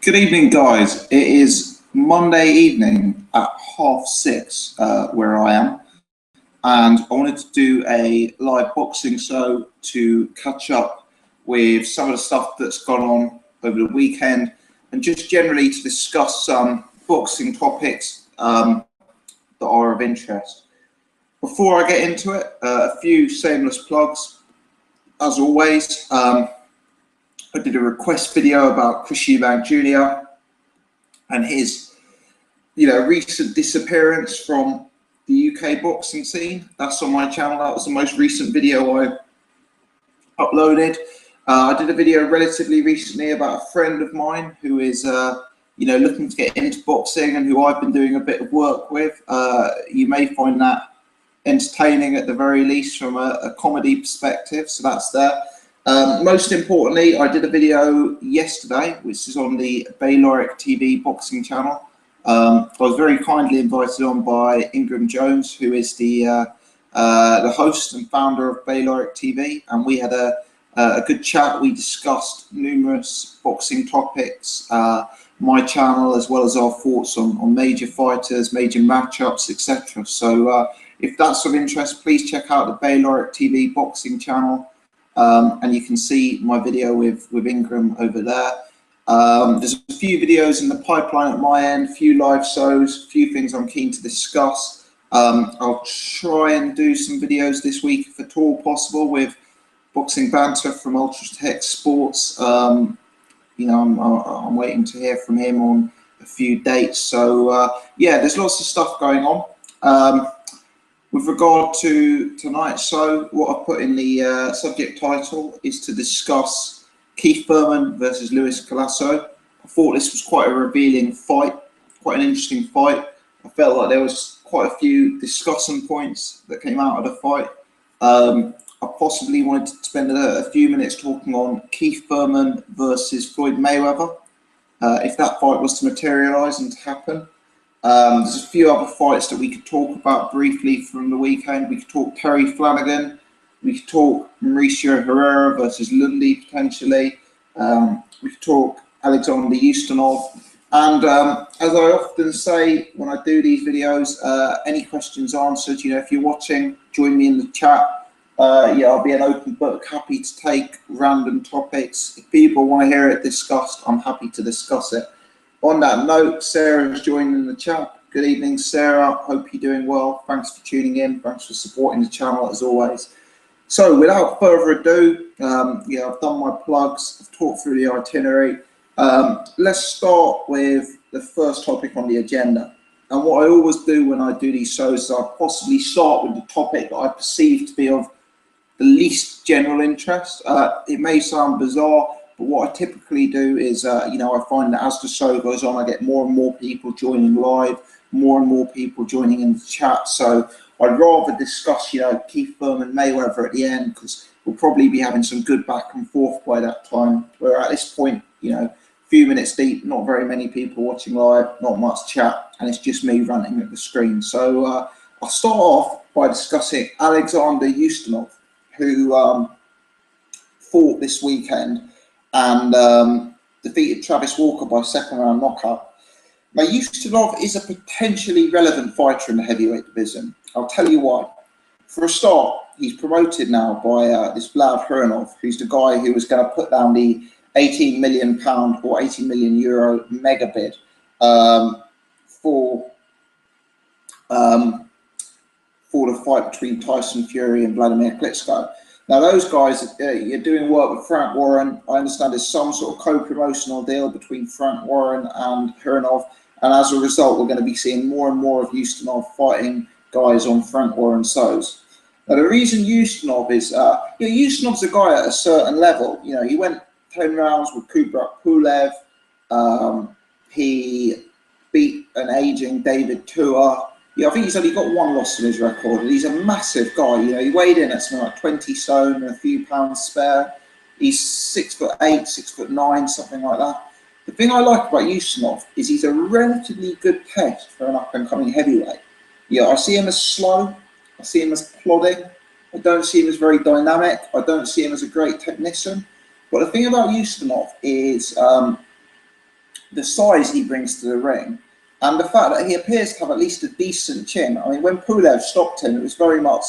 Good evening, guys. It is Monday evening at 6:30 where I am, and I wanted to do a live boxing show to catch up with some of the stuff that's gone on over the weekend and just generally to discuss some boxing topics that are of interest. Before I get into it, a few shameless plugs. As always, I did a request video about Chris Eubank Jr. and his, recent disappearance from the UK boxing scene. That's on my channel. That was the most recent video I uploaded. I did a video relatively recently about a friend of mine who is, looking to get into boxing and who I've been doing a bit of work with. You may find that entertaining at the very least from a comedy perspective. So that's there. Most importantly, I did a video yesterday, which is on the Bayloric TV boxing channel. I was very kindly invited on by Ingram Jones, who is the host and founder of Bayloric TV, and we had a good chat. We discussed numerous boxing topics, my channel, as well as our thoughts on major fighters, major matchups, etc. So if that's of interest, please check out the Bayloric TV boxing channel. And you can see my video with Ingram over there. There's a few videos in the pipeline at my end, a few live shows, a few things I'm keen to discuss. I'll try and do some videos this week if at all possible with Boxing Banter from Ultra Tech Sports. I'm waiting to hear from him on a few dates. So yeah, there's lots of stuff going on. With regard to tonight's show, what I put in the subject title is to discuss Keith Thurman versus Vs Collazo. I thought this was quite a revealing fight, quite an interesting fight. I felt like there was quite a few discussion points that came out of the fight. I possibly wanted to spend a few minutes talking on Keith Thurman versus Floyd Mayweather, if that fight was to materialise and to happen. There's a few other fights that we could talk about briefly from the weekend. We could talk Terry Flanagan. We could talk Mauricio Herrera versus Lundy potentially. We could talk Alexander Ustinov. And as I often say when I do these videos, any questions answered. If you're watching, join me in the chat. I'll be an open book, happy to take random topics. If people want to hear it discussed, I'm happy to discuss it. On that note, Sarah's joined in the chat. Good evening, Sarah. Hope you're doing well. Thanks for tuning in. Thanks for supporting the channel as always. So without further ado, I've done my plugs. I've talked through the itinerary. Let's start with the first topic on the agenda. And what I always do when I do these shows is I possibly start with the topic that I perceive to be of the least general interest. It may sound bizarre, but what I typically do is, I find that as the show goes on, I get more and more people joining live, more and more people joining in the chat. So I'd rather discuss, Keith Thurman Mayweather at the end, because we'll probably be having some good back and forth by that time. Where at this point, a few minutes deep, not very many people watching live, not much chat, and it's just me ranting at the screen. So I'll start off by discussing Alexander Ustinov, who fought this weekend and defeated Travis Walker by second round knockout. Now, Ustinov is a potentially relevant fighter in the heavyweight division. I'll tell you why. For a start, he's promoted now by this Vlad Hurinov, who's the guy who was going to put down the £18 million or €80 million mega bid for the fight between Tyson Fury and Vladimir Klitschko. Now, those guys, you're doing work with Frank Warren. I understand there's some sort of co-promotional deal between Frank Warren and Hurinov. And as a result, we're going to be seeing more and more of Ustinov fighting guys on Frank Warren's shows. Now, the reason Ustinov is, Ustinov's a guy at a certain level. He went 10 rounds with Kubrat Pulev. He beat an aging David Tua. I think he's only got one loss in his record. He's a massive guy. He weighed in at something like 20 stone and a few pounds spare. He's 6'8", 6'9", something like that. The thing I like about Ustinov is he's a relatively good test for an up-and-coming heavyweight. I see him as slow. I see him as plodding. I don't see him as very dynamic. I don't see him as a great technician. But the thing about Ustinov is the size he brings to the ring, and the fact that he appears to have at least a decent chin. I mean, when Pulev stopped him, it was very much,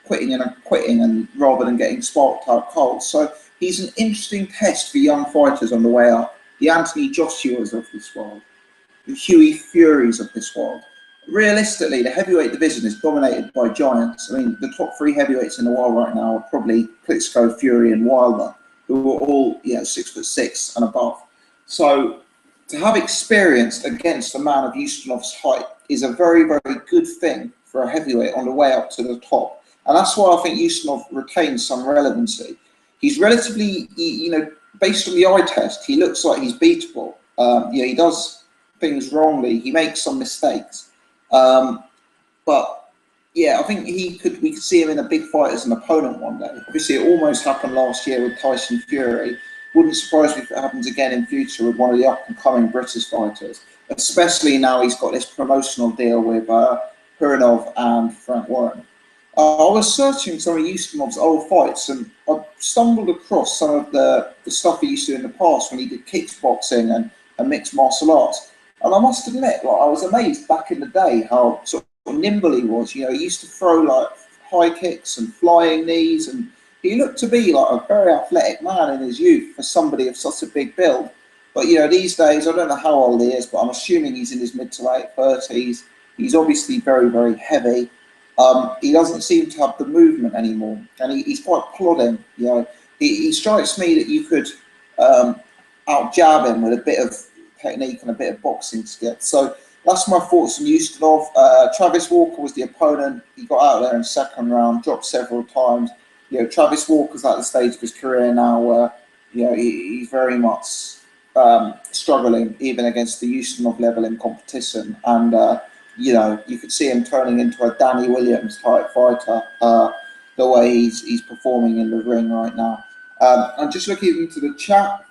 quitting and rather than getting sparked out cold. So he's an interesting test for young fighters on the way up. The Anthony Joshuas of this world, the Huey Furies of this world. Realistically, the heavyweight division is dominated by giants. I mean, the top 3 heavyweights in the world right now are probably Klitschko, Fury, and Wilder, who are all 6'6" and above. So to have experience against a man of Ustinov's height is a very, very good thing for a heavyweight on the way up to the top. And that's why I think Ustinov retains some relevancy. He's relatively, based on the eye test, he looks like he's beatable. He does things wrongly. He makes some mistakes. But yeah, I think we could see him in a big fight as an opponent one day. Obviously, it almost happened last year with Tyson Fury. Wouldn't surprise me if it happens again in future with one of the up-and-coming British fighters, especially now he's got this promotional deal with Hurinov and Frank Warren. I was searching some of Ustinov's old fights, and I stumbled across some of the stuff he used to do in the past when he did kickboxing and mixed martial arts. And I must admit, I was amazed back in the day how sort of nimble he was. He used to throw like high kicks and flying knees, and he looked to be like a very athletic man in his youth for somebody of such a big build. But these days, I don't know how old he is, but I'm assuming he's in his mid to late 30s. He's obviously very, very heavy. He doesn't seem to have the movement anymore, and he's quite plodding. He strikes me that you could out jab him with a bit of technique and a bit of boxing skill. So that's my thoughts on Ustinov. Travis Walker was the opponent. He got out there in the second round, dropped several times. Travis Walker's at the stage of his career now where he's very much struggling even against the Ustinov level in competition, and you could see him turning into a Danny Williams type fighter the way he's performing in the ring right now. I'm just looking into the chat.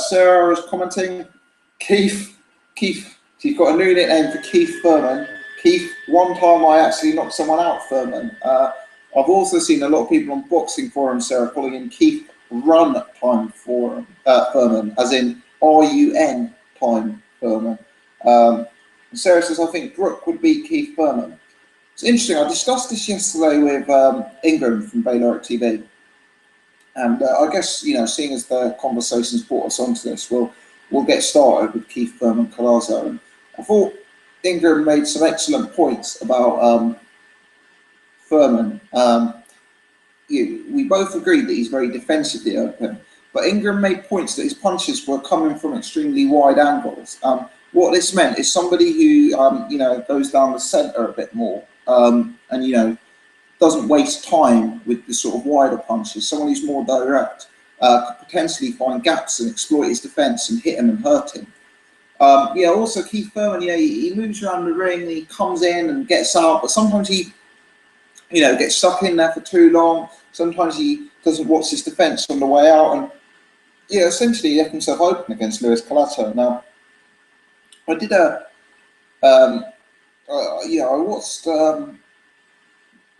Sarah is commenting. Keith, she's got a new nickname for Keith Thurman. Keith, one time I actually knocked someone out, Thurman. I've also seen a lot of people on boxing forums, Sarah, calling him Keith Run Time Forum, Thurman, as in RUN Time Thurman. Sarah says, I think Brooke would beat Keith Thurman. It's interesting. I discussed this yesterday with Ingram from Baylor TV. And I guess, seeing as the conversation's brought us onto this, we'll get started with Keith Thurman Collazo. And I thought Ingram made some excellent points about Thurman. We both agreed that he's very defensively open, but Ingram made points that his punches were coming from extremely wide angles. What this meant is somebody who, goes down the centre a bit more and, doesn't waste time with the sort of wider punches. Someone who's more direct could potentially find gaps and exploit his defence and hit him and hurt him. Also Keith Thurman, he moves around the ring, he comes in and gets out, but sometimes he, gets stuck in there for too long. Sometimes he doesn't watch his defence on the way out, and essentially he left himself open against Vs Collazo. Now, I did I watched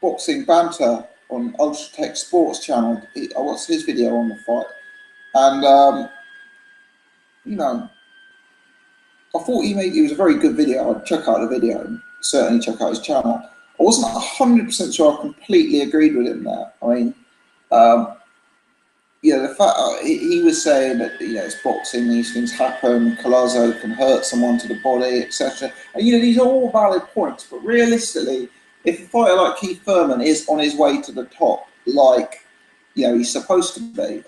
Boxing Banter on Ultratech Sports channel. I watched his video on the fight, and I thought it was a very good video. I'd check out the video and certainly check out his channel. I wasn't 100% sure I completely agreed with him there. I mean, the fact he was saying that it's boxing, these things happen. Collazo can hurt someone to the body, etc. And these are all valid points. But realistically, if a fighter like Keith Thurman is on his way to the top, like he's supposed to be,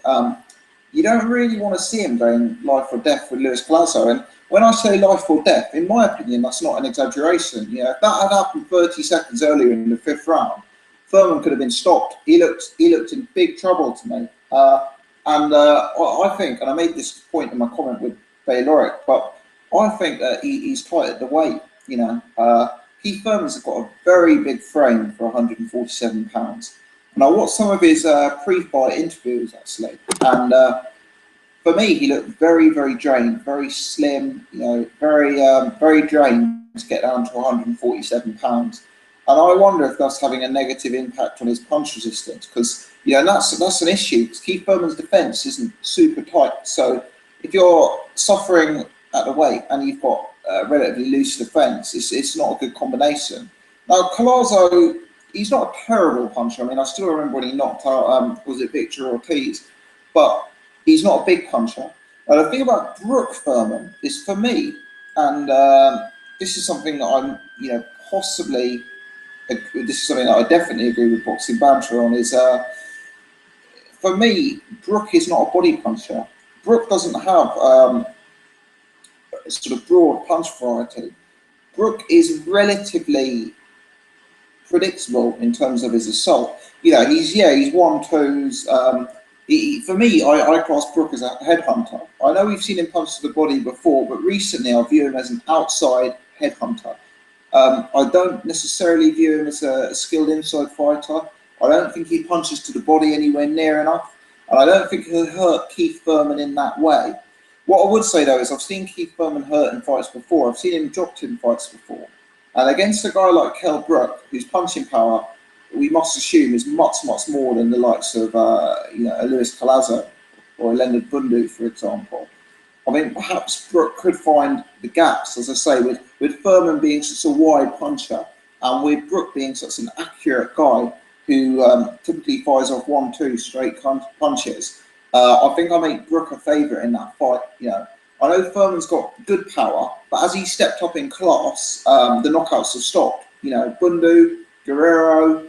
you don't really want to see him going life or death with Vs Collazo. And when I say life or death, in my opinion, that's not an exaggeration. If that had happened 30 seconds earlier in the 5th round, Thurman could have been stopped. He looked in big trouble to me. I think, and I made this point in my comment with Bayloric, but I think that he's tight at the weight. Keith Thurman's got a very big frame for 147 pounds. And I watched some of his pre-fight interviews actually, and for me, he looked very, very drained, very slim, very drained to get down to 147 pounds. And I wonder if that's having a negative impact on his punch resistance, because that's an issue. Because Keith Thurman's defence isn't super tight, so if you're suffering at the weight and you've got a relatively loose defence, it's not a good combination. Now, Collazo, he's not a terrible puncher. I mean, I still remember when he knocked out, was it Victor Ortiz? But he's not a big puncher. Now, the thing about Brook Thurman is, for me, and this is something that I'm, possibly, this is something that I definitely agree with Boxing Banter on, is for me, Brook is not a body puncher. Brook doesn't have a sort of broad punch variety. Brook is relatively predictable in terms of his assault. He's 1-2s. For me, I class Brook as a headhunter. I know we've seen him punch to the body before, but recently I view him as an outside headhunter. I don't necessarily view him as a skilled inside fighter. I don't think he punches to the body anywhere near enough, and I don't think he'll hurt Keith Thurman in that way. What I would say, though, is I've seen Keith Thurman hurt in fights before. I've seen him dropped in fights before. And against a guy like Kell Brook, whose punching power, we must assume, is much, much more than the likes of, a Lewis Collazo or a Leonard Bundu, for example. I mean, perhaps Brook could find the gaps, as I say, with Thurman being such a wide puncher and with Brook being such an accurate guy who typically fires off 1-2 straight punches. I think I make Brook a favourite in that fight. I know Thurman's got good power, but as he stepped up in class, the knockouts have stopped. Bundu, Guerrero,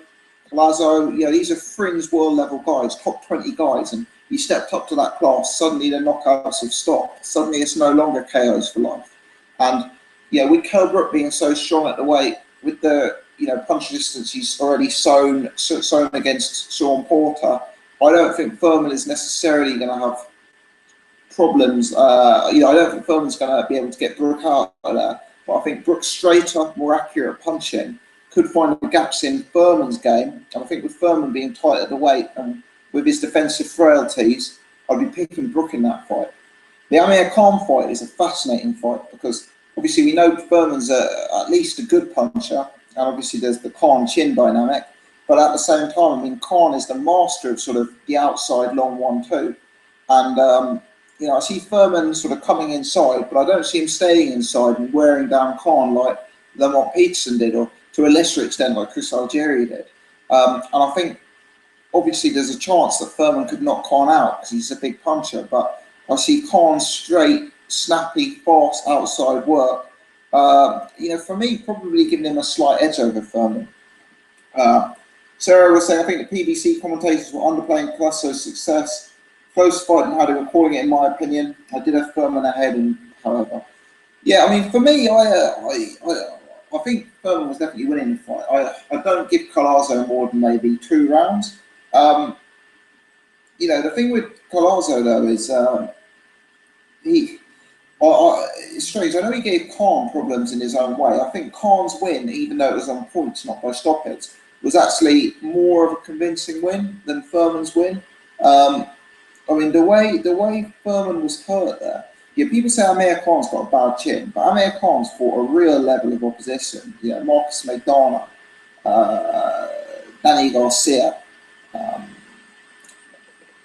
Collazo, these are fringe world level guys, top 20 guys, and he stepped up to that class. Suddenly the knockouts have stopped. Suddenly it's no longer KOs for life. And with Kell Brook being so strong at the weight, with the punch distance he's already sown against Sean Porter, I don't think Thurman is necessarily going to have problems. I don't think Thurman's going to be able to get Brook out of there. But I think Brook's straighter, more accurate punching could find the gaps in Thurman's game. And I think with Thurman being tight at the weight and with his defensive frailties, I'd be picking Brook in that fight. The Amir Khan fight is a fascinating fight because obviously we know Thurman's at least a good puncher, and obviously there's the Khan-Chin dynamic. But at the same time, I mean, Khan is the master of sort of the outside long 1-2. And, I see Thurman sort of coming inside, but I don't see him staying inside and wearing down Khan like Lamont Peterson did, or to a lesser extent like Chris Algieri did. And I think, obviously, there's a chance that Thurman could knock Khan out because he's a big puncher, but I see Khan's straight, snappy, fast outside work, for me, probably giving him a slight edge over Thurman. Sarah was saying, I think the PBC commentators were underplaying Collazo's success. Close fight and how they were calling it, in my opinion. I did have Thurman ahead, however. Yeah, I mean, for me, I think Thurman was definitely winning the fight. I don't give Collazo more than maybe 2 rounds. The thing with Collazo, though, is it's strange. I know he gave Khan problems in his own way. I think Khan's win, even though it was on points, not by stoppage, was actually more of a convincing win than Thurman's win. I mean, the way Thurman was hurt there. Yeah, people say Amir Khan's got a bad chin, but Amir Khan's fought a real level of opposition. Marcus Maidana, Danny Garcia,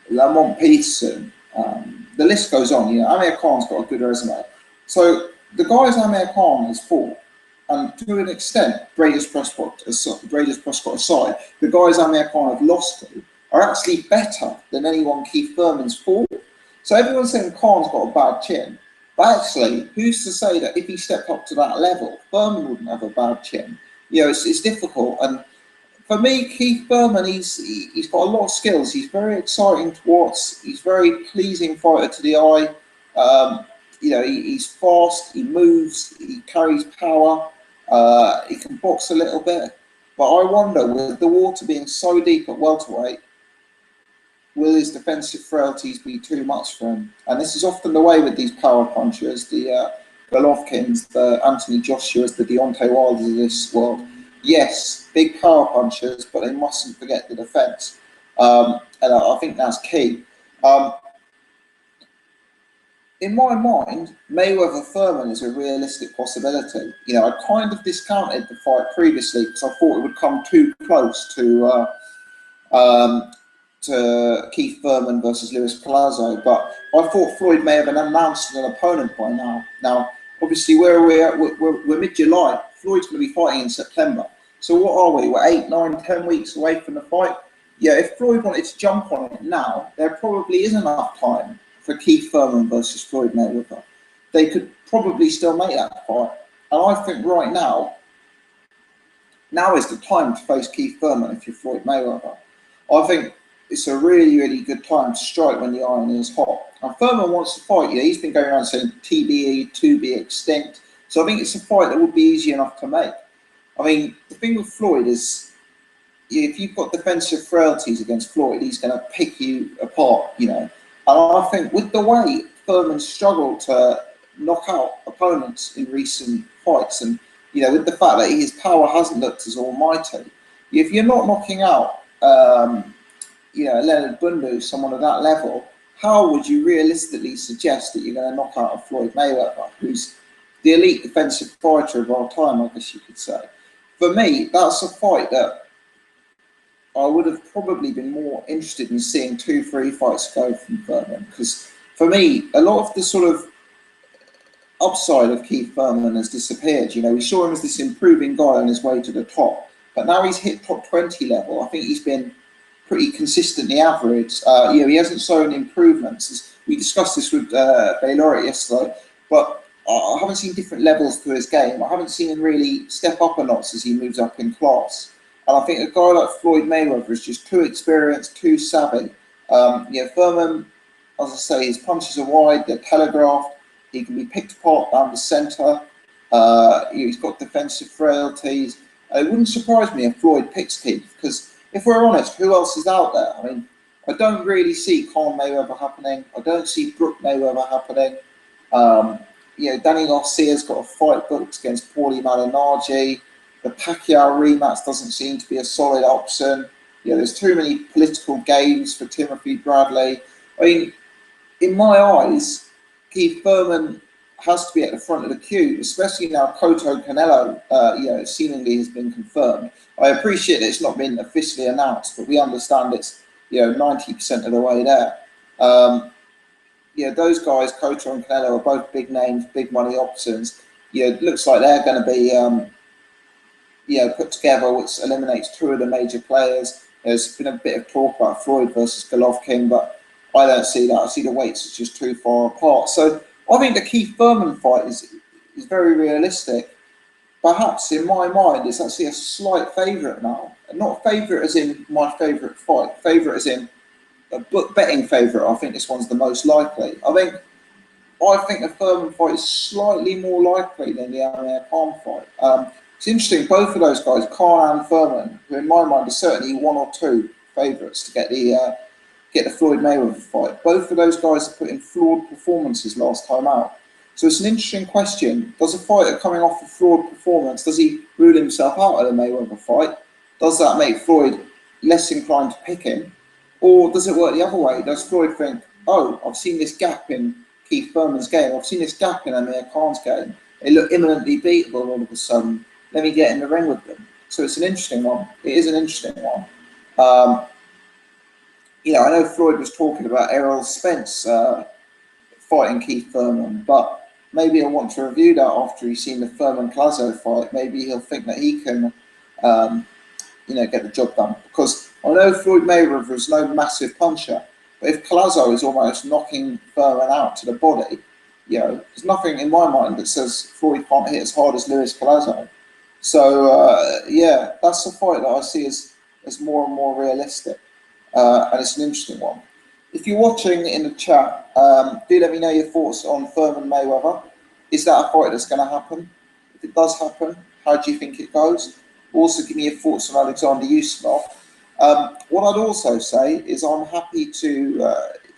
Lamont Peterson. The list goes on. Amir Khan's got a good resume. So the guys Amir Khan has fought, and to an extent, Bradis Prescott aside, the guys Amir Khan have lost to are actually better than anyone Keith Thurman's fought. So everyone's saying Khan's got a bad chin. But actually, who's to say that if he stepped up to that level, Thurman wouldn't have a bad chin? It's difficult. And for me, Keith Thurman, he's got a lot of skills. He's very exciting to watch. He's a very pleasing fighter to the eye. He's fast, he moves, he carries power, he can box a little bit. But I wonder, with the water being so deep at welterweight, will his defensive frailties be too much for him? And this is often the way with these power punchers, the Golovkins, the Anthony Joshuas, the Deontay Wilders of this world. Yes, big power punchers, but they mustn't forget the defence. And I think that's key. In my mind, Mayweather-Thurman is a realistic possibility. I kind of discounted the fight previously because I thought it would come too close to to Keith Thurman versus Vs Collazo, but I thought Floyd may have announced an opponent by now. Now, obviously, where are we at? We're mid-July. Floyd's going to be fighting in September. So what are we? We're 8, 9, 10 weeks away from the fight. Yeah, if Floyd wanted to jump on it now, there probably is enough time for Keith Thurman versus Floyd Mayweather. They could probably still make that fight. And I think right now is the time to face Keith Thurman if you're Floyd Mayweather. I think it's a really, really good time to strike when the iron is hot. And Thurman wants to fight. Yeah, he's been going around saying TBE, to be extinct. So I think it's a fight that would be easy enough to make. I mean, the thing with Floyd is, if you've got defensive frailties against Floyd, he's going to pick you apart, you know. And I think with the way Thurman struggled to knock out opponents in recent fights, and you know, with the fact that his power hasn't looked as almighty, if you're not knocking out, you know, Leonard Bundu, someone of that level, how would you realistically suggest that you're going to knock out a Floyd Mayweather, who's the elite defensive fighter of our time, I guess you could say? For me, that's a fight that I would have probably been more interested in seeing 2-3 fights go from Thurman, because for me, a lot of the sort of upside of Keith Thurman has disappeared. You know, we saw him as this improving guy on his way to the top, but now he's hit top 20 level. I think he's been pretty consistently average. You know, he hasn't shown improvements. We discussed this with Baylor yesterday, but I haven't seen different levels to his game. I haven't seen him really step up a notch as he moves up in class. And I think a guy like Floyd Mayweather is just too experienced, too savvy. Yeah, Thurman, as I say, his punches are wide, they're telegraphed. He can be picked apart down the centre. He's got defensive frailties. It wouldn't surprise me if Floyd picks Keith, because if we're honest, who else is out there? I mean, I don't really see Conor Mayweather happening. I don't see Brooke Mayweather happening. You know, Danny Garcia's got a fight booked against Paulie Malignaggi. The Pacquiao rematch doesn't seem to be a solid option. You know, there's too many political games for Timothy Bradley. I mean, in my eyes, Keith Thurman has to be at the front of the queue, especially now Cotto Canelo, you know, seemingly has been confirmed. I appreciate that it's not been officially announced, but we understand it's, you know, 90% of the way there. Yeah, those guys, Cotto and Canelo, are both big names, big money options. You know, it looks like they're going to be, you know, put together, which eliminates 2 of the major players. There's been a bit of talk about Floyd versus Golovkin, but I don't see that. I see the weights as just too far apart. So I think the Keith Thurman fight is very realistic. Perhaps in my mind, it's actually a slight favourite now. Not favourite as in my favourite fight. Favourite as in a betting favourite. I think this one's the most likely. I think the Thurman fight is slightly more likely than the Amir Khan fight. It's interesting, both of those guys, Khan and Thurman, who in my mind are certainly 1 or 2 favourites to get the Floyd Mayweather fight. Both of those guys have put in flawed performances last time out. So it's an interesting question. Does a fighter coming off a flawed performance, does he rule himself out of the Mayweather fight? Does that make Floyd less inclined to pick him? Or does it work the other way? Does Floyd think, oh, I've seen this gap in Keith Thurman's game, I've seen this gap in Amir Khan's game, they look imminently beatable all of a sudden, let me get in the ring with them. So it's an interesting one. It is an interesting one. You know, I know Floyd was talking about Errol Spence fighting Keith Thurman, but maybe he'll want to review that after he's seen the Thurman Collazo fight. Maybe he'll think that he can, you know, get the job done. Because I know Floyd Mayweather is no massive puncher, but if Collazo is almost knocking Thurman out to the body, you know, there's nothing in my mind that says Floyd can't hit as hard as Vs Collazo. So yeah, that's a fight that I see as more and more realistic, and it's an interesting one. If you're watching in the chat, do let me know your thoughts on Thurman Mayweather. Is that a fight that's going to happen? If it does happen, how do you think it goes? Also, give me your thoughts on Alexander Ustinov. What I'd also say is I'm happy to,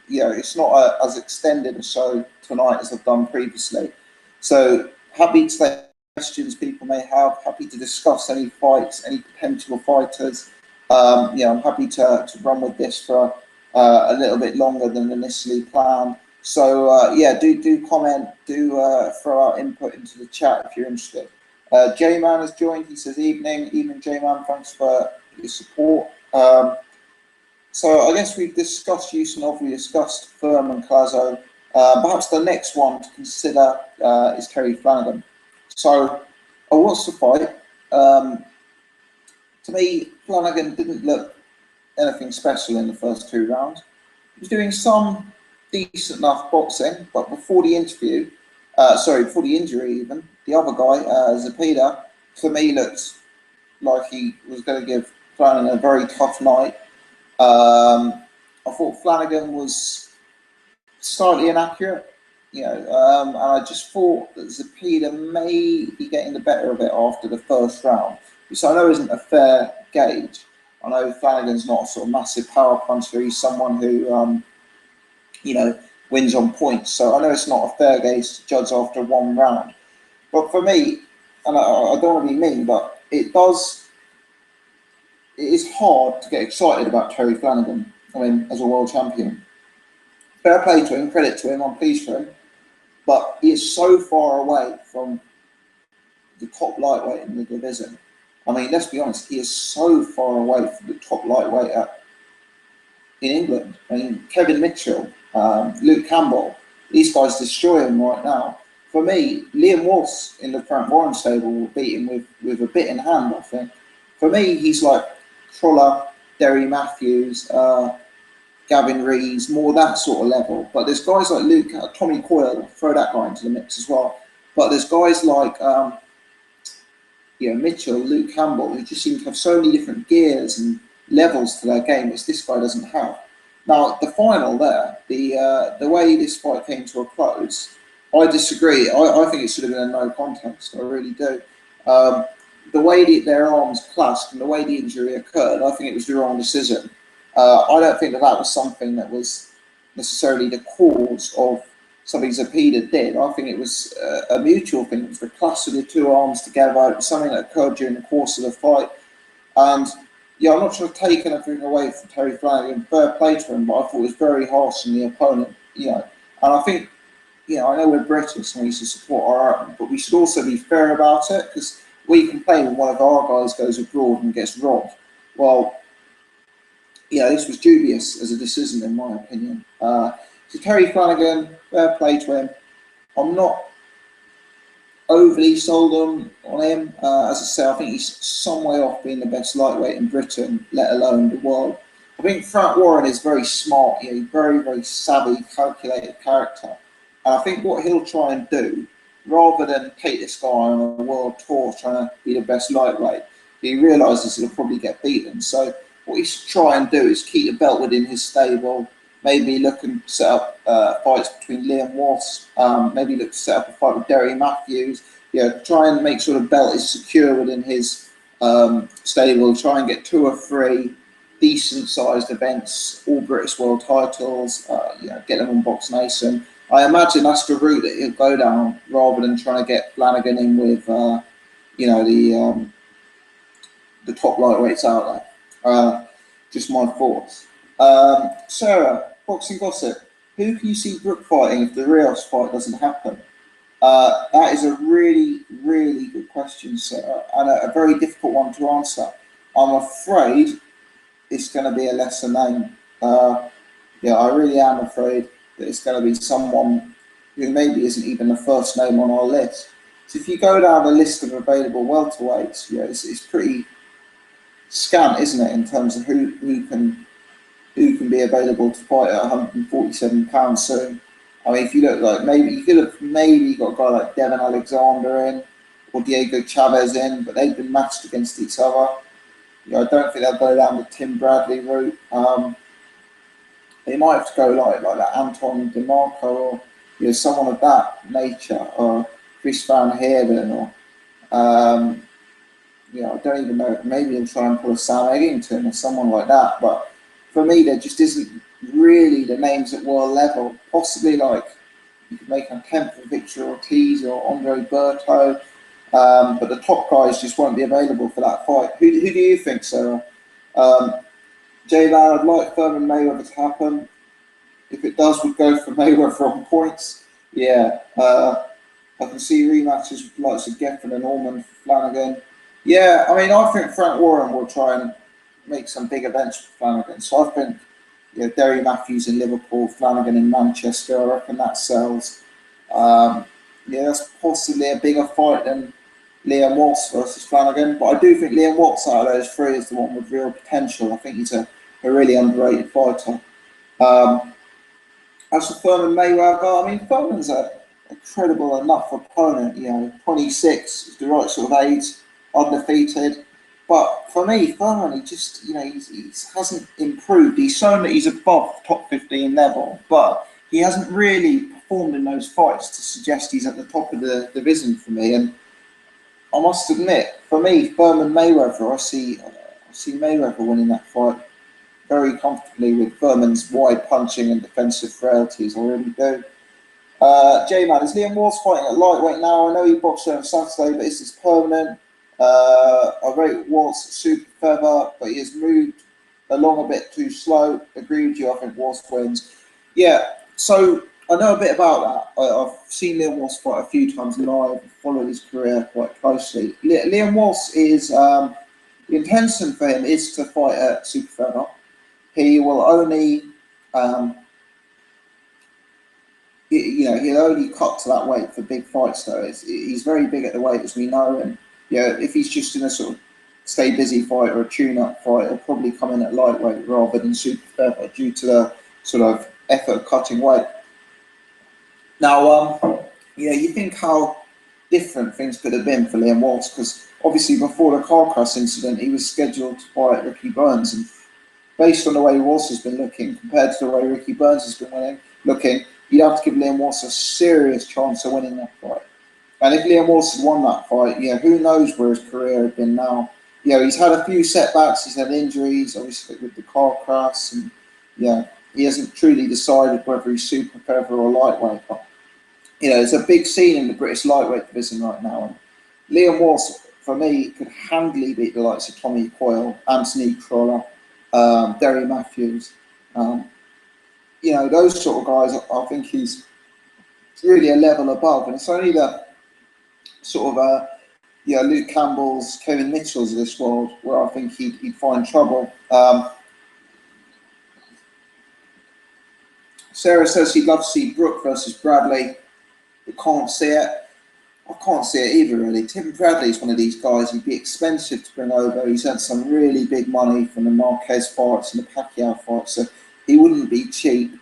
you know, it's not as extended a show tonight as I've done previously. So happy to take questions people may have, happy to discuss any fights, any potential fighters. You know, I'm happy to run with this for a little bit longer than initially planned. So yeah, do comment, do throw out input into the chat if you're interested. J-Man has joined. He says evening J-Man, thanks for your support. So I guess we've discussed Ustinov, we discussed Thurman Collazo. Perhaps the next one to consider is Terry Flanagan. So I watched the fight. To me, Flanagan didn't look anything special in the first 2 rounds. He was doing some decent enough boxing, but before the interview, before the injury even, the other guy, Zepeda, for me looked like he was going to give Flanagan a very tough night. I thought Flanagan was slightly inaccurate, and I just thought that Zepeda may be getting the better of it after the first round, which I know isn't a fair gauge. I know Flanagan's not a sort of massive power puncher. He's someone who, wins on points. So I know it's not a fair gauge to judge after 1 round. But for me, and I don't want to be mean, but it is hard to get excited about Terry Flanagan, as a world champion. Fair play to him, credit to him, I'm pleased for him. But he is so far away from the top lightweight in the division. Let's be honest, he is so far away from the top lightweight in England. Kevin Mitchell, Luke Campbell, these guys destroy him right now. For me, Liam Walsh in the Frank Warren stable will beat him with a bit in hand, I think. For me, he's like Troller, Derry Matthews, Gavin Rees, more that sort of level. But there's guys like Tommy Coyle, throw that guy into the mix as well. But there's guys like Mitchell, Luke Campbell, who just seem to have so many different gears and levels to their game, which this guy doesn't have. Now, the final there, the way this fight came to a close, I disagree. I think it should have been a no contest. I really do. The way their arms clashed and the way the injury occurred, I think it was the wrong decision. I don't think that was something that was necessarily the cause of something Zepeda did. I think it was a mutual thing. It was the clash of the 2 arms together. It was something that occurred during the course of the fight. And I'm not trying to take anything away from Terry Flanagan. Fair play to him, but I thought it was very harsh on the opponent. And I think, I know we're British and we should support our own, but we should also be fair about it, because we complain when one of our guys goes abroad and gets robbed. Well, this was dubious as a decision, in my opinion. So Terry Flanagan, fair play to him. I'm not overly sold on him. As I say, I think he's some way off being the best lightweight in Britain, let alone the world. I think Frank Warren is very smart. He's very, very savvy, calculated character. And I think what he'll try and do, rather than take this guy on a world tour trying to be the best lightweight, he realises he'll probably get beaten. So what he's trying to do is keep the belt within his stable, maybe look and set up fights between Liam Walsh, maybe look to set up a fight with Derry Matthews, try and make sure the belt is secure within his stable, try and get 2 or 3 decent-sized events, all British world titles, get them on Box Nation. I imagine that's the route that he'll go down, rather than trying to get Flanagan in with, the top lightweights out there. Just my thoughts. Sarah, boxing gossip. Who can you see Brook fighting if the Rios fight doesn't happen? That is a really, really good question, Sarah, and a very difficult one to answer. I'm afraid it's going to be a lesser name. I really am afraid that it's going to be someone who maybe isn't even the first name on our list. So if you go down the list of available welterweights, it's pretty scant, isn't it, in terms of who can be available to fight at 147 pounds soon. If you look like you could have maybe got a guy like Devon Alexander in or Diego Chavez in, but they've been matched against each other. I don't think they'll go down the Tim Bradley route. They might have to go like that Anton DeMarco or someone of that nature, or Chris Van Heerden, or I don't even know. Maybe they'll try and pull a Sam Eggington or someone like that. But for me, there just isn't really the names at world level. Possibly you could make an attempt for Victor Ortiz or Andre Berto, but the top guys just won't be available for that fight. Who do you think, Sarah? J-Lad, I'd like Thurman Mayweather to happen. If it does, we'd go for Mayweather on points. I can see rematches with likes of Geffen and Orman, Flanagan. I think Frank Warren will try and make some big events for Flanagan. So I think, Derry Matthews in Liverpool, Flanagan in Manchester, I reckon that sells. That's possibly a bigger fight than Liam Watts versus Flanagan, but I do think Liam Watts out of those three is the one with real potential. I think he's a really underrated fighter. As for Thurman Mayweather, I mean, Thurman's a credible enough opponent. 26 is the right sort of age, undefeated. But for me, Thurman, he hasn't improved. He's shown that he's above top 15 level, but he hasn't really performed in those fights to suggest he's at the top of the division for me. And I must admit, for me, Thurman Mayweather, I see Mayweather winning that fight very comfortably with Thurman's wide punching and defensive frailties. I really do. J-Man, is Liam Watts fighting at lightweight now? I know he boxed on Saturday, but is this permanent? I rate Watts at super feather, but he has moved along a bit too slow. Agree with you, I think Watts wins. Yeah, so I know a bit about that. I've seen Liam Watts fight a few times live, followed his career quite closely. Liam Watts is, the intention for him is to fight at super feather. He will only, he'll only cut to that weight for big fights though. He's very big at the weight, as we know, and if he's just in a sort of stay busy fight or a tune-up fight, he'll probably come in at lightweight rather than super feather due to the sort of effort of cutting weight. Now, you think how different things could have been for Liam Watts, because obviously before the car crash incident, he was scheduled to fight Ricky Burns, and based on the way Watts has been looking compared to the way Ricky Burns has been looking, you'd have to give Liam Watts a serious chance of winning that fight. And if Liam Watts had won that fight, who knows where his career had been now. He's had a few setbacks, he's had injuries, obviously with the car crash, and he hasn't truly decided whether he's super feather or lightweight. But, it's a big scene in the British lightweight division right now. And Liam Watts, for me, could handily beat the likes of Tommy Coyle, Anthony Crolla, Derry Matthews. Those sort of guys, I think he's really a level above. And it's only the sort of, Luke Campbell's, Kevin Mitchell's of this world where I think he'd find trouble. Sarah says he'd love to see Brook versus Bradley. I can't see it. I can't see it either, really. Tim Bradley's one of these guys. He'd be expensive to bring over. He's had some really big money from the Marquez fights and the Pacquiao fights, so he wouldn't be cheap.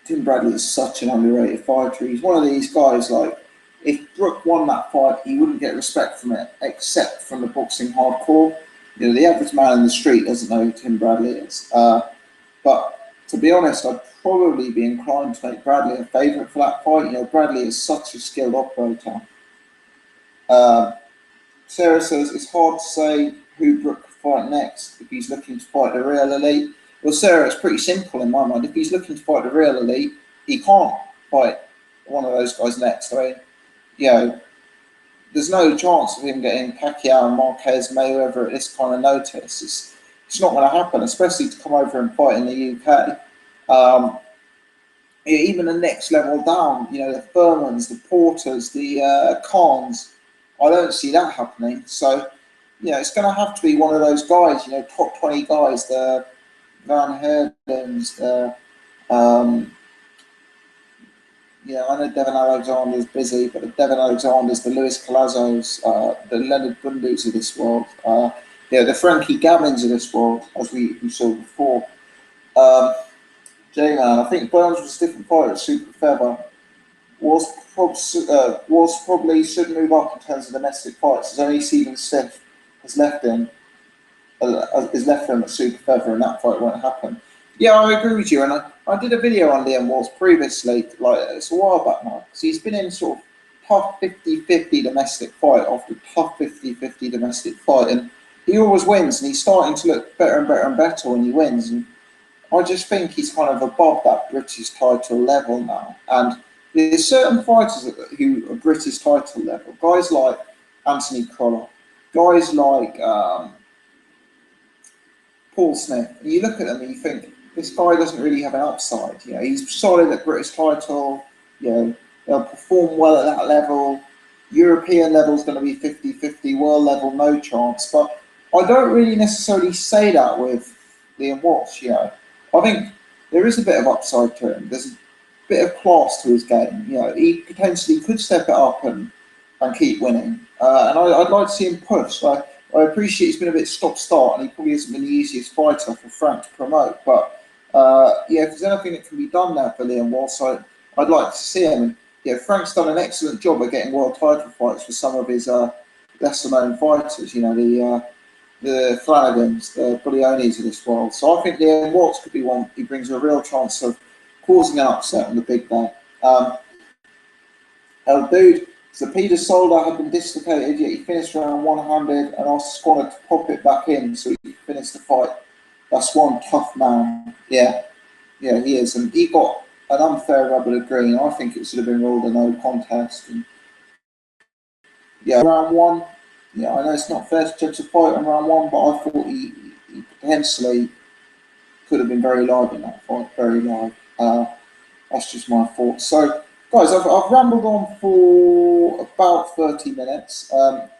Tim Bradley is such an underrated fighter. He's one of these guys, like, if Brook won that fight, he wouldn't get respect from it, except from the boxing hardcore. The average man in the street doesn't know who Tim Bradley is. But to be honest, I'd probably be inclined to make Bradley a favourite for that fight. Bradley is such a skilled operator. Sarah says it's hard to say who Brook could fight next if he's looking to fight the real elite. Well, Sarah, it's pretty simple in my mind. If he's looking to fight the real elite, he can't fight one of those guys next. I mean, there's no chance of him getting Pacquiao and Marquez, Mayweather at this kind of notice. It's not going to happen, especially to come over and fight in the UK. Even the next level down, the Thurmans, the Porters, the Khans, I don't see that happening. So, it's going to have to be one of those guys, top 20 guys, the Van Herdens, I know Devin Alexander's busy, but the Devin Alexanders, the Lewis Collazos, the Leonard Bundus of this world, the Frankie Gavins of this world, as we saw before. J-Man, I think Burns was a different fighter at super feather. Was probably should move up in terms of domestic fights. As only Stephen Smith has left him at super feather, and that fight won't happen. Yeah, I agree with you, and I did a video on Liam Watts previously, it's a while back now, because he's been in sort of tough 50-50 domestic fight after tough 50-50 domestic fight, and he always wins, and he's starting to look better and better and better when he wins, and I just think he's kind of above that British title level now, and there's certain fighters who are British title level, guys like Anthony Crolla, guys like Paul Smith, and you look at them and you think, this guy doesn't really have an upside. He's solid at British title. They'll perform well at that level. European level is going to be 50-50, world level no chance. But I don't really necessarily say that with Liam Walsh. You know, I think there is a bit of upside to him. There's a bit of class to his game. You know, he potentially could step it up and keep winning. And I'd like to see him push. Like, I appreciate he's been a bit stop-start, and he probably hasn't been the easiest fighter for Frank to promote. But yeah, if there's anything that can be done there for Liam Walsh, I'd like to see him. And yeah, Frank's done an excellent job of getting world title fights for some of his lesser-known fighters. You know, the Flanagans, the Bullionis of this world. So I think Liam Walsh could be one. He brings a real chance of causing an upset on the big day. El Dude, so Peter Solder had been dislocated, yet he finished round one-handed and asked Squanner to pop it back in so he could finish the fight. That's one tough man. Yeah, he is. And he got an unfair rubber to green. I think it should have been ruled a no contest. And yeah, round one, yeah, I know it's not fair to judge a fight on round one, but I thought he potentially could have been very live in that fight, very live. That's just my thoughts. So, guys, I've rambled on for about 30 minutes.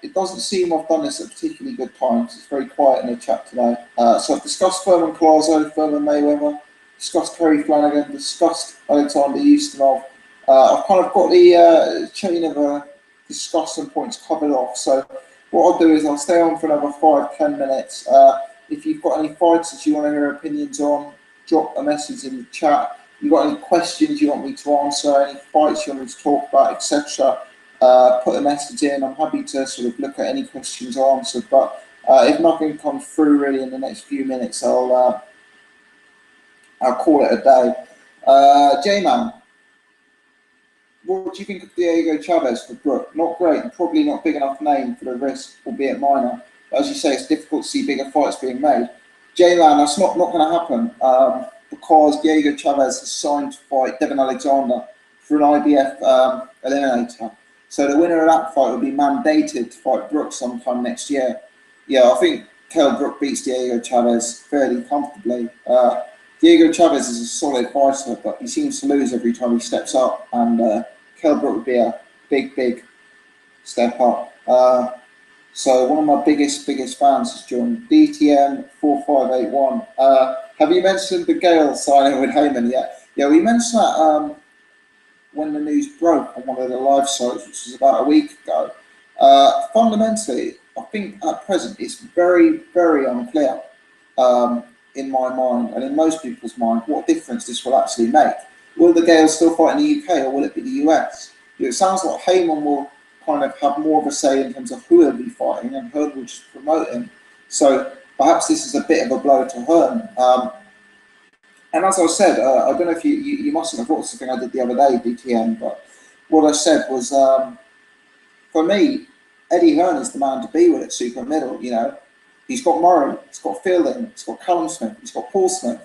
It doesn't seem I've done this at particularly good times. It's very quiet in the chat today. So I've discussed Thurman Collazo, Thurman Mayweather, discussed Kerry Flanagan, discussed Alexander Ustinov. I've kind of got the chain of discussion points covered off. So what I'll do is I'll stay on for another 5-10 minutes. If you've got any fights that you want to hear opinions on, drop a message in the chat. If you've got any questions you want me to answer, any fights you want me to talk about, etc., put a message in. I'm happy to sort of look at any questions answered. But if nothing comes through really in the next few minutes, I'll call it a day. J-Man, what do you think of Diego Chavez for Brook? Not great, and probably not big enough name for the risk, albeit minor. But as you say, it's difficult to see bigger fights being made. J-Man, that's not going to happen because Diego Chavez has signed to fight Devin Alexander for an IBF eliminator. So the winner of that fight will be mandated to fight Brook sometime next year. Yeah, I think Kell Brook beats Diego Chavez fairly comfortably. Diego Chavez is a solid fighter, but he seems to lose every time he steps up, and Kell Brook would be a big step up. So one of my biggest fans has joined, DTM 4581. Have you mentioned the Gale signing with Heyman yet? Yeah, we mentioned that when the news broke on one of the live sites, which was about a week ago. Fundamentally, I think at present it's very unclear in my mind and in most people's mind what difference this will actually make. Will the Gales still fight in the UK or will it be the US? It sounds like Heyman will kind of have more of a say in terms of who he'll be fighting, and Hearn will just promote him. So perhaps this is a bit of a blow to Hearn. And as I said, I don't know if you mustn't have watched something I did the other day, DTM, but what I said was, for me, Eddie Hearn is the man to be with at super middle. You know, he's got Murray, he's got Fielding, he's got Callum Smith, he's got Paul Smith.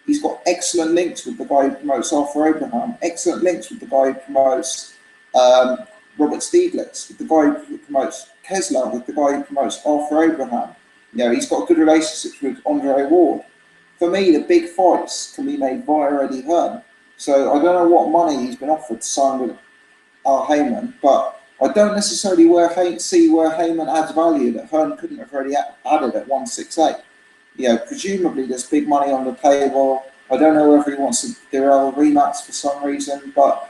He's got excellent links with the guy who promotes Arthur Abraham, excellent links with the guy who promotes Robert Stieglitz, with the guy who promotes Kessler, with the guy who promotes Arthur Abraham. You know, he's got good relationships with Andre Ward. For me, the big fights can be made via Eddie Hearn. So I don't know what money he's been offered to sign with Heyman, but I don't necessarily see where Heyman adds value that Hearn couldn't have already added at 168. You know, presumably there's big money on the table. I don't know whether he wants to do a rematch for some reason, but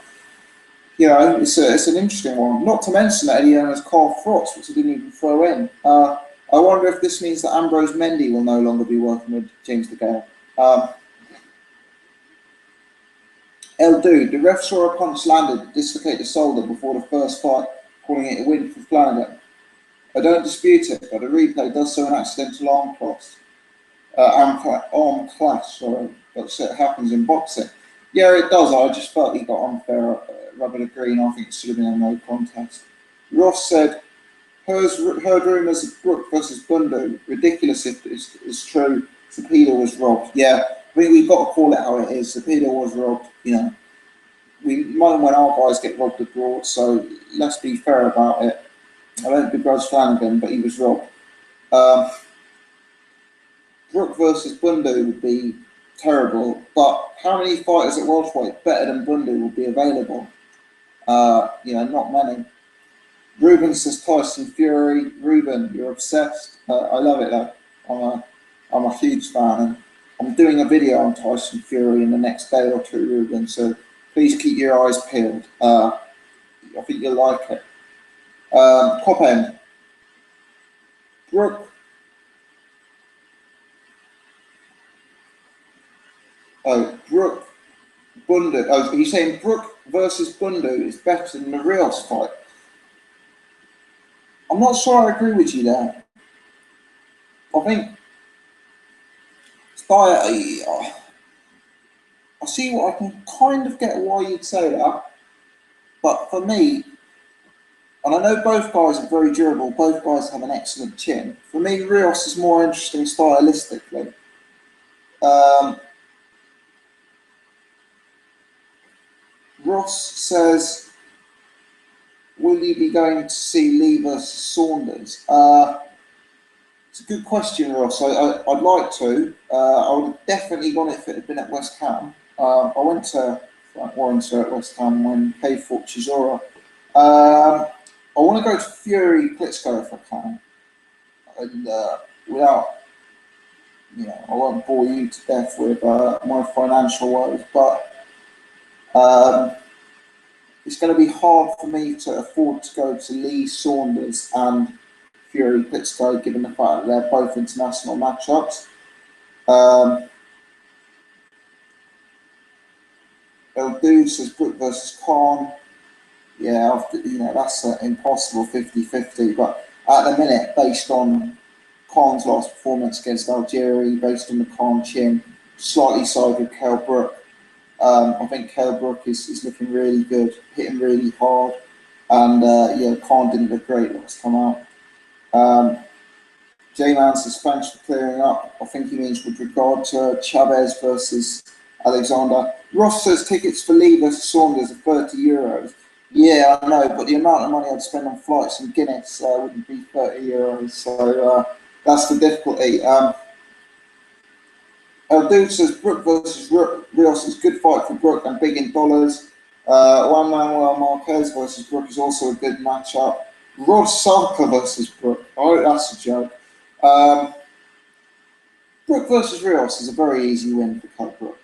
you know, it's an interesting one. Not to mention that Eddie Hearn has Carl Frost, which he didn't even throw in. I wonder if this means that Ambrose Mendy will no longer be working with James DeGale. El Dude, the ref saw a punch landed to dislocate the shoulder before the first fight, calling it a win for Flanagan. I don't dispute it, but the replay does show an accidental arm clash, sorry, but it happens in boxing. Yeah, it does. I just felt he got unfair rubber to green. I think it should have been a no contest. Ross said, heard rumours of Brook versus Bundu. Ridiculous if it's true. Cepeda was robbed. Yeah, we've got to call it how it is. Cepeda was robbed. You know, we mind when our guys get robbed abroad, so let's be fair about it. I don't begrudge Flanagan, but he was robbed. Brook versus Bundu would be terrible, but how many fighters at welterweight better than Bundu will be available? You know, not many. Ruben says Tyson Fury. Ruben, you're obsessed. I love it though. I'm a huge fan, and I'm doing a video on Tyson Fury in the next day or two, Ruben. So please keep your eyes peeled. I think you'll like it. Top end. Brooke. Oh, Brooke Bundu. Oh, he's saying Brooke versus Bundu is better than the Rios fight. I'm not sure I agree with you there. I think I see what I can kind of get why you'd say that, but for me, and I know both guys are very durable, both guys have an excellent chin. For me, Rios is more interesting stylistically. Ross says, will you be going to see Lee versus Saunders? It's a good question, Ross. I'd like to. I would have definitely gone if it had been at West Ham. I went to Frank Warrenton at West Ham when he fought Chisora. I want to go to Fury Klitschko if I can. And without, I won't bore you to death with my financial woes, but it's going to be hard for me to afford to go to Lee Saunders and Fury Klitschko, given the fact that they're both international matchups. El Dude says Brook versus Khan. Yeah, that's an impossible 50-50. But at the minute, based on Khan's last performance against Algeria, based on the Khan chin, slightly side with Kell Brook. I think Kell Brook is looking really good, hitting really hard. And Khan didn't look great last time out. J-Man says, thanks for clearing up. I think he means with regard to Chavez versus Alexander. Ross says tickets for Lee versus Saunders are €30. Yeah, I know, but the amount of money I'd spend on flights and Guinness wouldn't be €30. So that's the difficulty. El Dude says Brook versus Rios is a good fight for Brook and big in dollars. Juan Manuel Marquez versus Brook is also a good matchup. Rod Salka versus Brook. Oh, that's a joke. Brook versus Rios is a very easy win for Kell Brook.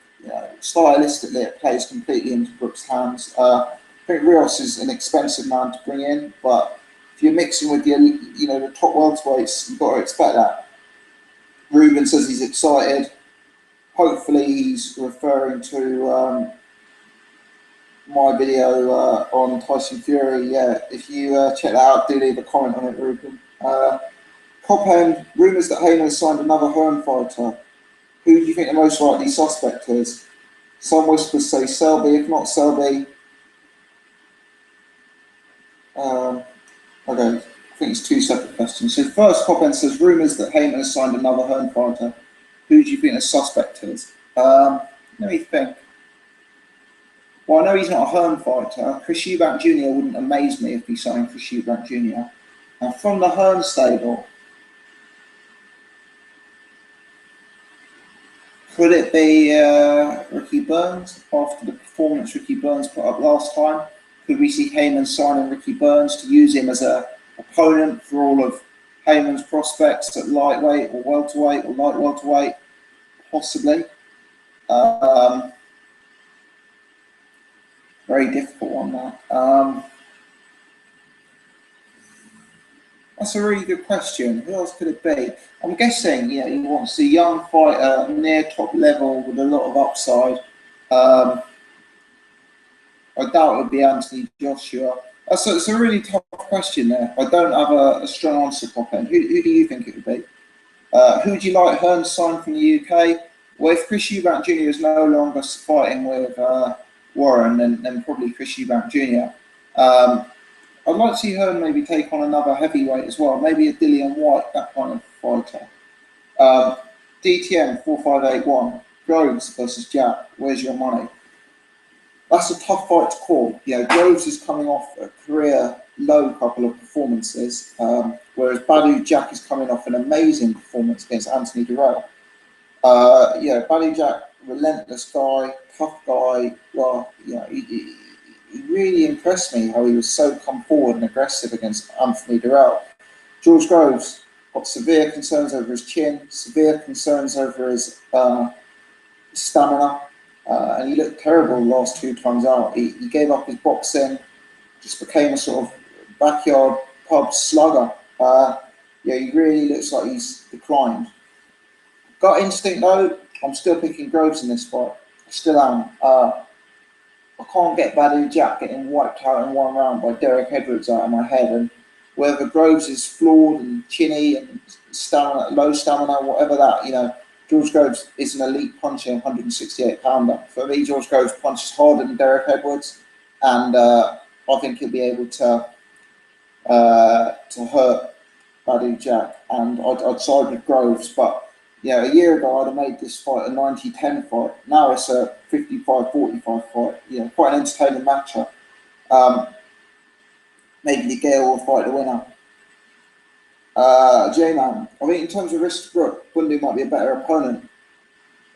Stylistically, it plays completely into Brook's hands. I think Rios is an expensive man to bring in, but if you're mixing with the top welterweights, you've got to expect that. Ruben says he's excited. Hopefully, he's referring to my video on Tyson Fury. Yeah, if you check that out, do leave a comment on it, Ruben. Copend, rumours that Heyman has signed another Hearn fighter. Who do you think the most likely suspect is? Some whispers say Selby, if not Selby. Okay, I think it's two separate questions. So first, Copend says rumours that Heyman has signed another Hearn fighter. Who do you think the suspect is? Let me think. Well, I know he's not a Hearn fighter. Chris Eubank Jr. wouldn't amaze me if he signed Chris Eubank Jr. And from the Hearn stable, could it be Ricky Burns after the performance Ricky Burns put up last time? Could we see Heyman signing Ricky Burns to use him as an opponent for all of Heyman's prospects at lightweight or welterweight or light welterweight? Possibly. Very difficult one, that. That's a really good question. Who else could it be? I'm guessing, he wants a young fighter near top level with a lot of upside. I doubt it would be Anthony Joshua. It's a really tough question there. I don't have a strong answer, Copend. Who do you think it would be? Who would you like Hearn to sign from the UK? Well, if Chris Eubank Jr. is no longer fighting with Warren, then probably Chris Eubank Jr. I'd like to see Hearn maybe take on another heavyweight as well, maybe a Dillian White, that kind of fighter. DTM 4581, Groves versus Jack. Where's your money? That's a tough fight to call. Groves is coming off a career low couple of performances, whereas Badu Jack is coming off an amazing performance against Anthony Durrell. Badu Jack, relentless guy, tough guy. Well, he really impressed me how he was so come forward and aggressive against Anthony Durrell. George Groves got severe concerns over his chin, severe concerns over his stamina, and he looked terrible the last 2 times out. He gave up his boxing, just became a sort of backyard pub slugger. Yeah, he really looks like he's declined. Gut instinct though, I'm still picking Groves in this fight. I still am. I can't get Badou Jack getting wiped out in 1 round by Derek Edwards out of my head. And whether Groves is flawed and chinny and stamina, low stamina, whatever that, you know, George Groves is an elite puncher, 168 pounder. For me, George Groves punches harder than Derek Edwards, and I think he'll be able to hurt Badou Jack. And I'd side with Groves, but yeah, a year ago I'd have made this fight a 90-10 fight. Now it's a 55-45 fight. You know, quite an entertaining matchup. Maybe the Gale will fight the winner. J-Man, I think in terms of risk to Brook, Bundu might be a better opponent,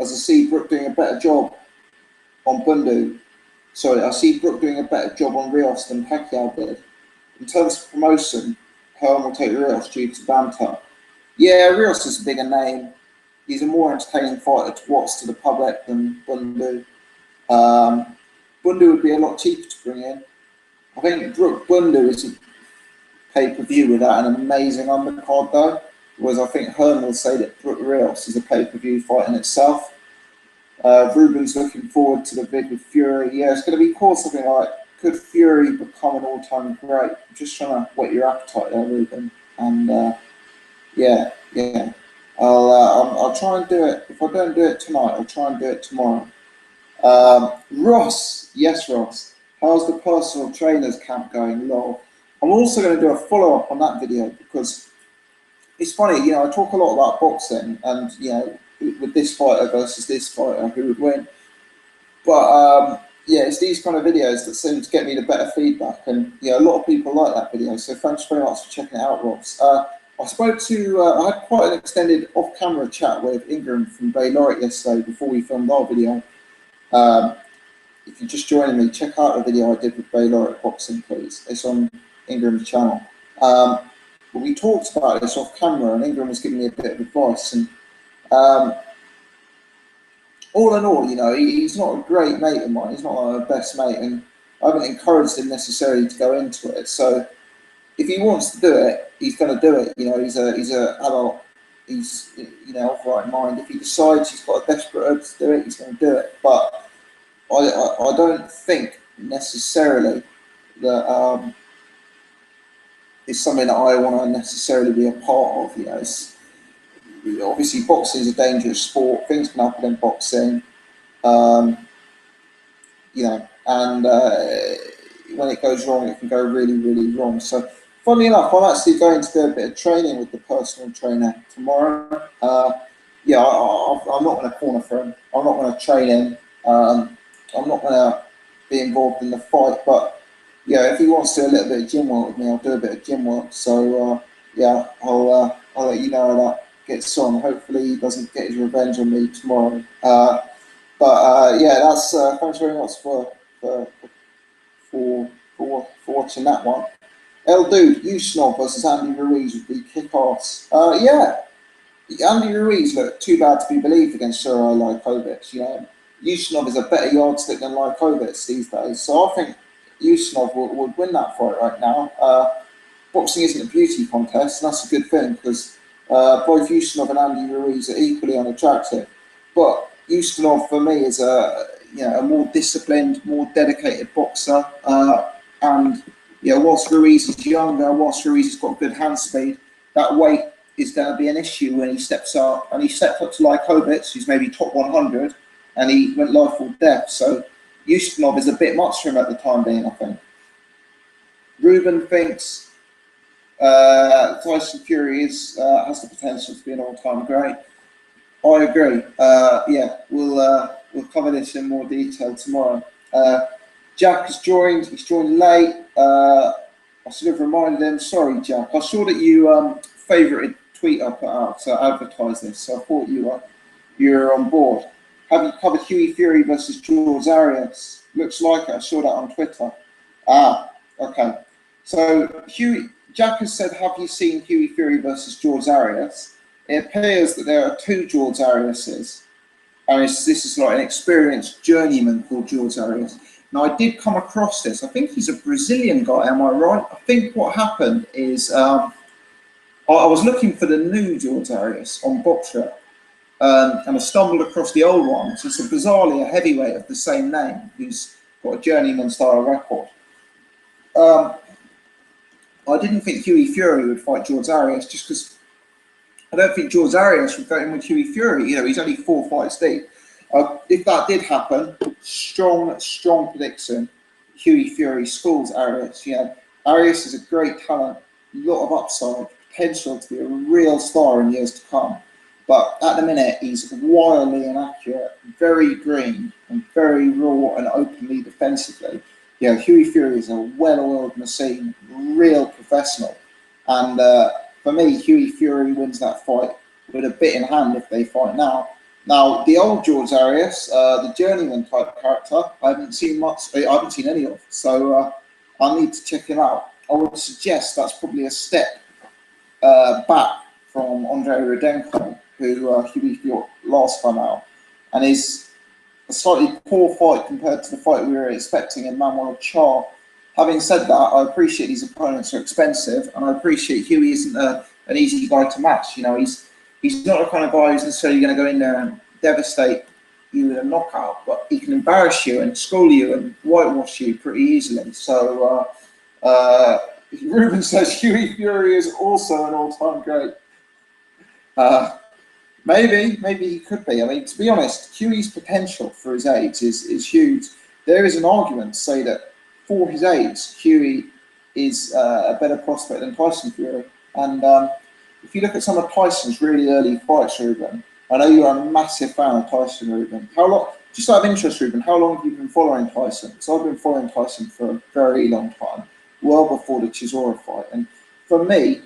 as I see Brook doing a better job on Bundu. Sorry, I see Brook doing a better job on Rios than Pacquiao did. In terms of promotion, Hearn will take Rios due to banter. Yeah, Rios is a bigger name. He's a more entertaining fighter to watch to the public than Bundu. Bundu would be a lot cheaper to bring in. I think Brook Bundu is a pay-per-view without an amazing undercard though, whereas I think Hearn will say that Brook Rios is a pay-per-view fight in itself. Ruben's looking forward to the vid with Fury. Yeah, it's going to be called something like, could Fury become an all-time great? I'm just trying to whet your appetite there, Ruben. And yeah. I'll try and do it. If I don't do it tonight, I'll try and do it tomorrow. Ross, yes, Ross. How's the personal trainers camp going? Lol. I'm also going to do a follow-up on that video because it's funny, you know, I talk a lot about boxing and, you know, with this fighter versus this fighter, who would win. But, yeah, it's these kind of videos that seem to get me the better feedback. And, yeah, a lot of people like that video. So thanks very much for checking it out, Ross. I spoke to, I had quite an extended off-camera chat with Ingram from Bay Laureate yesterday before we filmed our video. If you're just joining me, check out the video I did with Bay Laureate Boxing, please. It's on Ingram's channel. But we talked about this off-camera, and Ingram was giving me a bit of advice. And all in all, you know, he's not a great mate of mine. He's not my best mate, and I haven't encouraged him necessarily to go into it. So if he wants to do it, he's going to do it. You know, he's a adult. He's, you know, of right mind. If he decides he's got a desperate urge to do it, he's going to do it. But I don't think necessarily that it's something that I want to necessarily be a part of. You know, it's, obviously boxing is a dangerous sport. Things can happen in boxing. You know, and when it goes wrong, it can go really, really wrong. So, funnily enough, I'm actually going to do a bit of training with the personal trainer tomorrow. Yeah, I'm not going to corner for him. I'm not going to train him. I'm not going to be involved in the fight. But yeah, if he wants to do a little bit of gym work with me, I'll do a bit of gym work. So yeah, I'll let you know how that gets on. Hopefully, he doesn't get his revenge on me tomorrow. But yeah, that's thanks very much for watching that one. El Dude, Ustinov versus Andy Ruiz would be kick-ass. Yeah, Andy Ruiz looked too bad to be believed against Suro Lajkovic. You know, Ustinov is a better yardstick than Lajkovic these days. So I think Ustinov would win that fight right now. Boxing isn't a beauty contest, and that's a good thing because both Ustinov and Andy Ruiz are equally unattractive. But Ustinov, for me, is a more disciplined, more dedicated boxer. And yeah, whilst Ruiz is younger, whilst Ruiz has got good hand speed, that weight is going to be an issue when he steps up. And he stepped up to Lajkovic, who's maybe top 100, and he went life or death. So Ustinov is a bit much for him at the time being, I think. Ruben thinks Tyson Fury has the potential to be an all-time great. I agree. Yeah, we'll cover this in more detail tomorrow. Jack has joined. He's joined late. I should have reminded him. Sorry, Jack. I saw that you favorited tweet I put out to advertise this, so I thought you were on board. Have you covered Hughie Fury versus George Arias? Looks like it. I saw that on Twitter. Ah, okay. So Jack has said, have you seen Hughie Fury versus George Arias? It appears that there are two George Ariases. And this is like an experienced journeyman called George Arias. Now, I did come across this. I think he's a Brazilian guy, am I right? I think what happened is I was looking for the new George Arias on Boxer, and I stumbled across the old one. So it's bizarrely a heavyweight of the same name who's got a journeyman style record. I didn't think Hughie Fury would fight George Arias just because I don't think George Arias would fight him with Hughie Fury. You know, he's only 4 fights deep. If that did happen, strong prediction. Hughie Fury schools Arias. You know, Arias is a great talent, a lot of upside, potential to be a real star in years to come. But at the minute, he's wildly inaccurate, very green, and very raw and openly defensively. You know, Hughie Fury is a well-oiled machine, real professional. And for me, Hughie Fury wins that fight with a bit in hand if they fight now. Now, the old George Arias, the journeyman type character, I haven't seen much. I haven't seen any of, so I need to check him out. I would suggest that's probably a step back from Andre Rudenko, who Hughie fought last time out, and is a slightly poor fight compared to the fight we were expecting in Manuel Char. Having said that, I appreciate these opponents are expensive, and I appreciate Hughie isn't an easy guy to match. You know, he's not the kind of guy who's necessarily going to go in there and devastate you with a knockout, but he can embarrass you and school you and whitewash you pretty easily. So Ruben says Hughie Fury is also an all-time great. Maybe he could be. I mean, to be honest, Hughie's potential for his age is huge. There is an argument to say that for his age, Hughie is a better prospect than Tyson Fury. And if you look at some of Tyson's really early fights, Ruben, I know you're a massive fan of Tyson, Ruben. How long? Just out of interest, Ruben, how long have you been following Tyson? So I've been following Tyson for a very long time, well before the Chisora fight. And for me,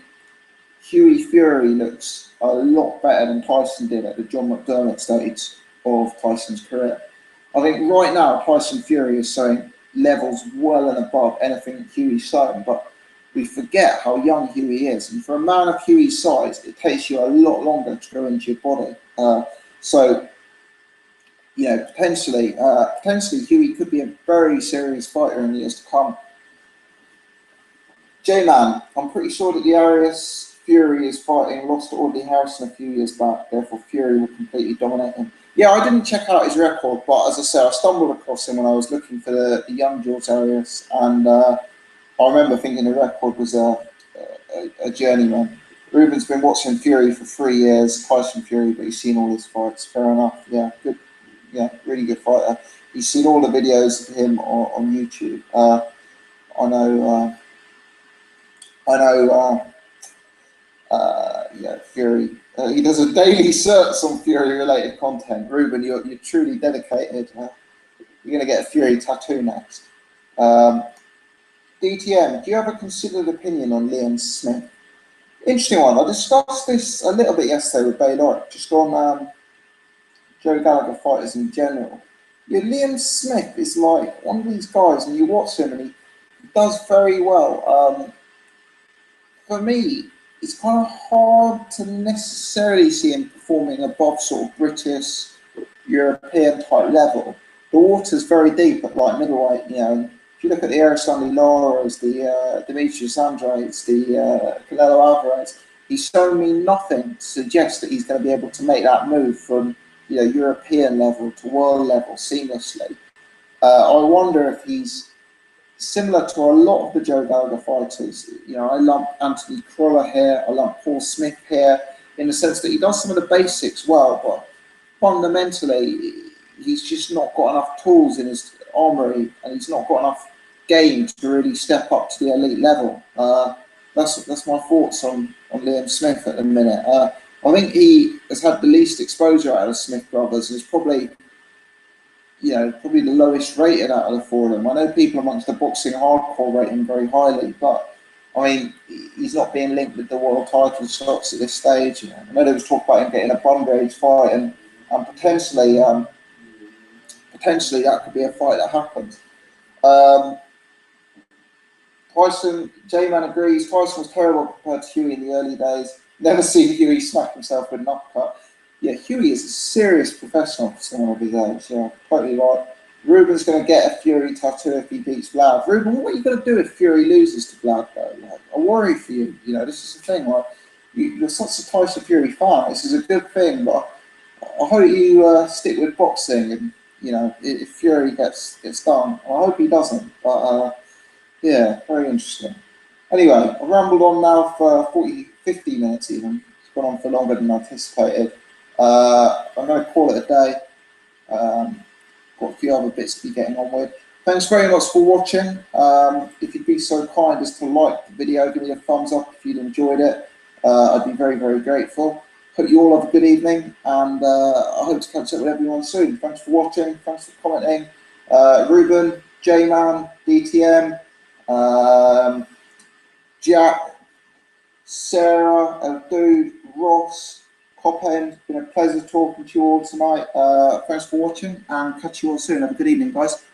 Hughie Fury looks a lot better than Tyson did at the John McDermott stage of Tyson's career. I think right now Tyson Fury is showing levels well and above anything Hughie's shown, but we forget how young Hughie is. And for a man of Hughie's size, it takes you a lot longer to go into your body. So, you know, potentially Hughie could be a very serious fighter in the years to come. J-Man, I'm pretty sure that the Arias Fury is fighting lost to Audley Harrison a few years back, therefore Fury will completely dominate him. Yeah, I didn't check out his record, but as I say, I stumbled across him when I was looking for the young George Arias, and I remember thinking the record was a journeyman. Ruben's been watching Fury for 3 years, Tyson Fury, but he's seen all his fights. Fair enough. Yeah, good. Yeah, really good fighter. He's seen all the videos of him on YouTube. I know. Yeah, Fury. He does a daily search on Fury-related content. Ruben, you're truly dedicated. You're going to get a Fury tattoo next. DTM, do you have a considered opinion on Liam Smith? Interesting one. I discussed this a little bit yesterday with Baylor, just on Joe Gallagher fighters in general. Yeah, Liam Smith is like one of these guys, and you watch him, and he does very well. For me, it's kind of hard to necessarily see him performing above sort of British, European type level. The water's very deep at like middleweight, you know. If you look at the Aristotle Laura's, the Demetrius Andrades, the Canelo Alvarez, he's shown me nothing to suggest that he's going to be able to make that move from, you know, European level to world level seamlessly. I wonder if he's similar to a lot of the Joe Gallagher fighters. You know, I lump Anthony Crolla here, I lump Paul Smith here, in the sense that he does some of the basics well, but fundamentally, he's just not got enough tools in his armory, and he's not got enough game to really step up to the elite level. That's my thoughts on Liam Smith at the minute. I think he has had the least exposure out of the Smith brothers, and is probably, you know, probably the lowest rated out of the four of them. I know people amongst the boxing hardcore rate him very highly, but I mean, he's not being linked with the world title shots at this stage. You know, I know there was talk about him getting a Bungage fight, and potentially that could be a fight that happens. Tyson, J-Man agrees. Tyson was terrible compared to Huey in the early days. Never seen Huey smack himself with an uppercut. Yeah, Huey is a serious professional for someone of his age. Yeah, totally right. Ruben's going to get a Fury tattoo if he beats Vlad. Ruben, what are you going to do if Fury loses to Vlad, though? Like, I worry for you. You know, this is the thing. Like, you're such a Tyson Fury fan. This is a good thing, but I hope you stick with boxing and, you know, if Fury gets done. I hope he doesn't, but yeah, very interesting. Anyway, I've rambled on now for 50 minutes even. It's gone on for longer than anticipated. I'm going to call it a day. Got a few other bits to be getting on with. Thanks very much for watching. If you'd be so kind as to like the video, give me a thumbs up if you'd enjoyed it. I'd be very, very grateful. Hope you all have a good evening, and I hope to catch up with everyone soon. Thanks for watching. Thanks for commenting. Ruben, J-Man, DTM, Jack, Sarah, Dude, Ross, Copend. Been a pleasure talking to you all tonight. Thanks for watching, and catch you all soon. Have a good evening, guys.